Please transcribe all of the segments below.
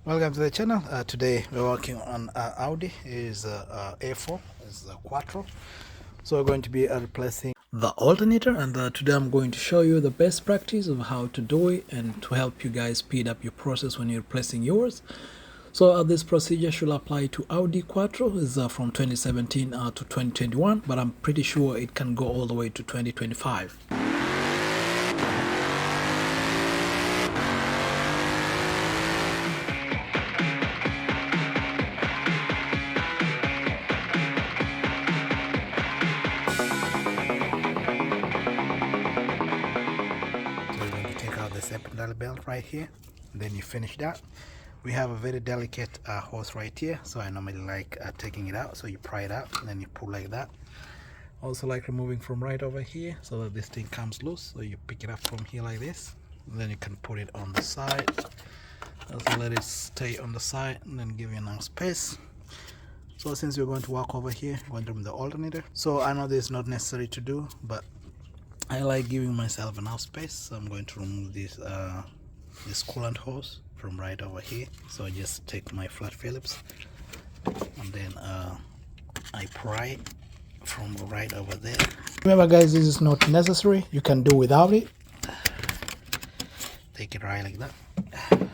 Welcome to the channel. Today we're working on Audi is A4 is a Quattro. So we're going to be replacing the alternator, and today I'm going to show you the best practice of how to do it and to help you guys speed up your process when you're replacing yours. So this procedure should apply to Audi Quattro. Is from 2017 to 2021, but I'm pretty sure it can go all the way to 2025. The secondary belt right here, and then you finish that. We have a very delicate hose right here, so I normally like taking it out. So you pry it out and then you pull like that. Also like removing from right over here so that this thing comes loose. So you pick it up from here like this, and then you can put it on the side. Also let it stay on the side and then give you enough space. So since we're going to walk over here, we're going to remove the alternator. So I know this is not necessary to do, but I like giving myself enough space, so I'm going to remove this this coolant hose from right over here. So I just take my flat Phillips and then I pry it from right over there. Remember guys, this is not necessary, you can do without it. Take it right like that, and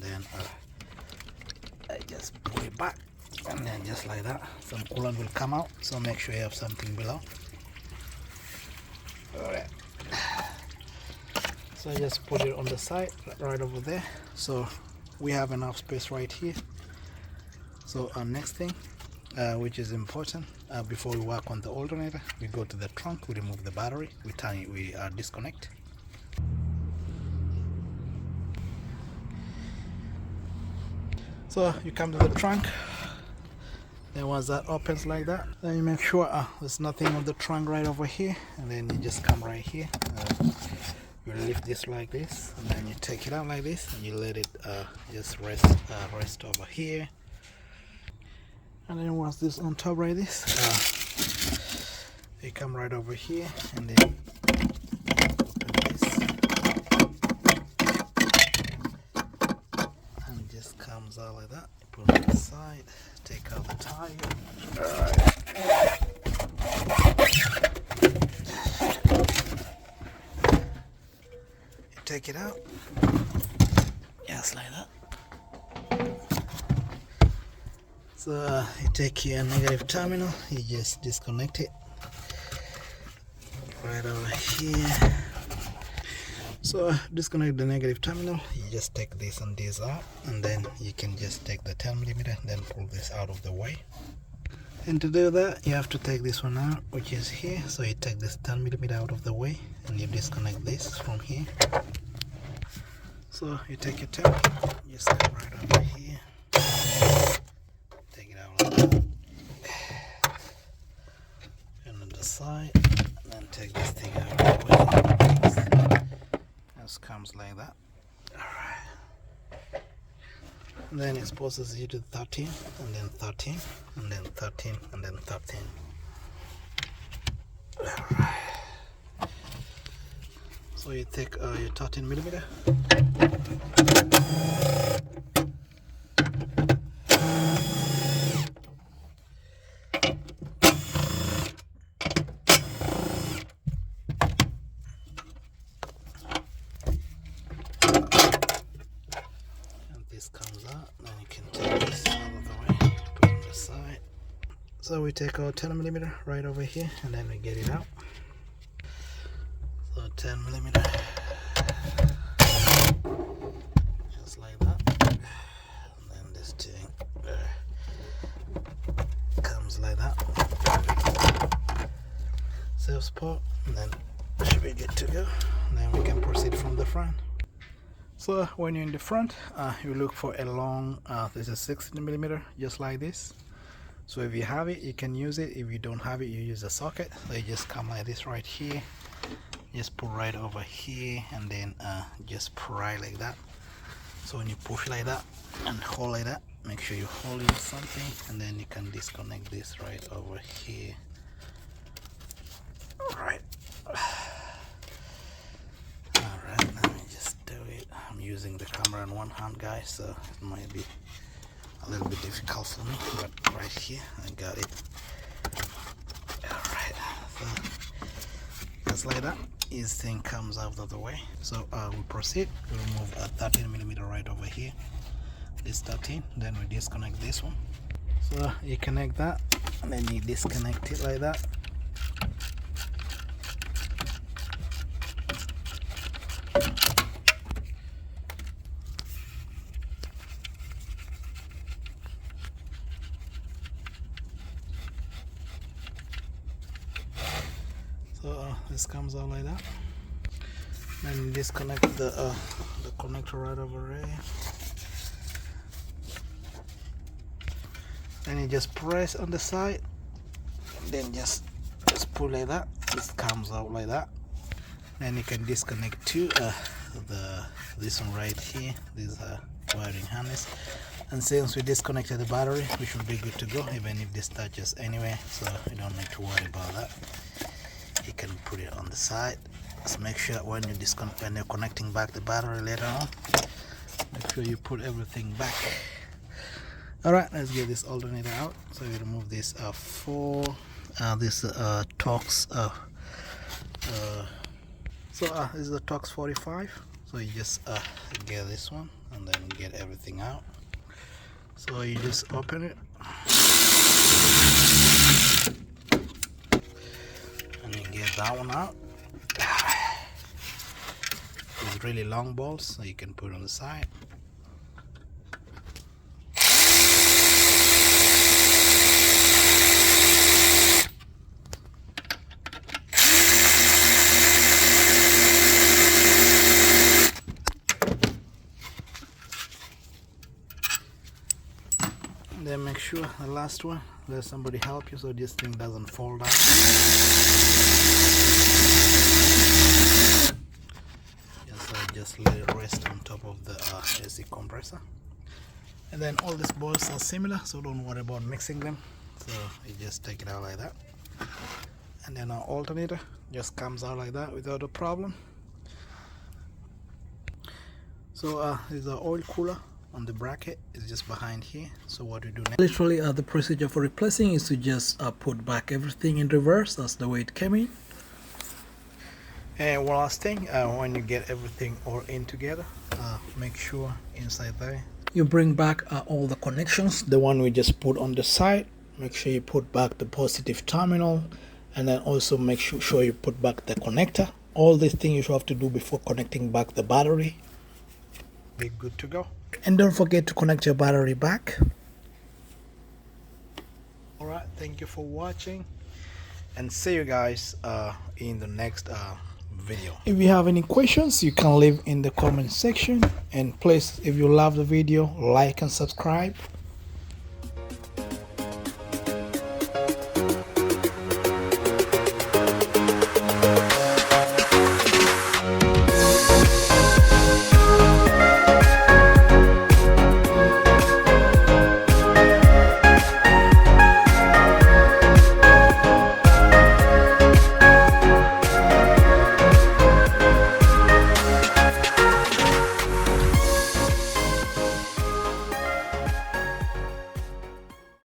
then I just pull it back, and then just like that some coolant will come out, so make sure you have something below. Alright, so I just put it on the side right over there, so we have enough space right here. So our next thing which is important, before we work on the alternator, we go to the trunk, we remove the battery, we turn it, we disconnect. So you come to the trunk. Then once that opens like that, then you make sure there's nothing on the trunk right over here, and then you just come right here, you lift this like this, and then you take it out like this, and you let it just rest over here. And then once this on top like this, you come right over here, and then open this, and it just comes out like that. You put it on the side, take out the tire. You take it out, just like that. So you take your negative terminal, you just disconnect it right over here. So disconnect the negative terminal, you just take this and this out, and then you can just take the 10mm and then pull this out of the way. And to do that, you have to take this one out, which is here. So you take this 10mm out of the way and you disconnect this from here. So you take your tape, just come right over here, take it out like that, and on the side, and then take this thing out of the way. Just comes like that. Alright. And then it exposes you to 13, and then 13, and then 13, and then 13. Alright. So you take your 13mm. This comes out, then you can take this out of the way, put it on the side. So we take our 10mm right over here, and then we get it out. So 10mm, just like that, and then this thing comes like that. Safe spot, and then should be good to go. And then we can proceed from the front. So when you're in the front, you look for a long, this is 16mm, just like this. So if you have it, you can use it. If you don't have it, you use a socket. So you just come like this right here, just pull right over here, and then just pry like that. So when you push like that and hold like that, make sure you hold in something, and then you can disconnect this right over here. Alright. Alright, let me just do it. I'm using the camera in one hand, guys, so it might be a little bit difficult for me, but right here I got it. Alright, so just like that, this thing comes out of the way. So we proceed. We remove a 13mm right over here, this 13, then we disconnect this one. So you connect that and then you disconnect it like that. So this comes out like that. Then disconnect the connector right over there. Then you just press on the side, then just pull like that. This comes out like that. Then you can disconnect to this one right here, this wiring harness. And since we disconnected the battery, we should be good to go, even if this touches anyway, so you don't need to worry about that. You can put it on the side. Just make sure when you're connecting back the battery later on, make sure you put everything back. Alright, let's get this alternator out. So we remove this this Torx this is the Torx 45. So you just get this one and then get everything out. So you just open it and you get that one out. It's really long bolts, so you can put it on the side. Then make sure the last one, let somebody help you so this thing doesn't fall down. Just let it rest on top of the AC compressor. And then all these bolts are similar, so don't worry about mixing them. So you just take it out like that. And then our alternator just comes out like that without a problem. So there's an oil cooler on the bracket, is just behind here. So what we do next, literally the procedure for replacing is to just put back everything in reverse. That's the way it came in. And one last thing, when you get everything all in together, make sure inside there you bring back all the connections, the one we just put on the side. Make sure you put back the positive terminal, and then also make sure you put back the connector. All these things you should have to do before connecting back the battery. Be good to go. And don't forget to connect your battery back. Alright, thank you for watching, and see you guys in the next video. If you have any questions, you can leave in the comment section, and please, if you love the video, like and subscribe.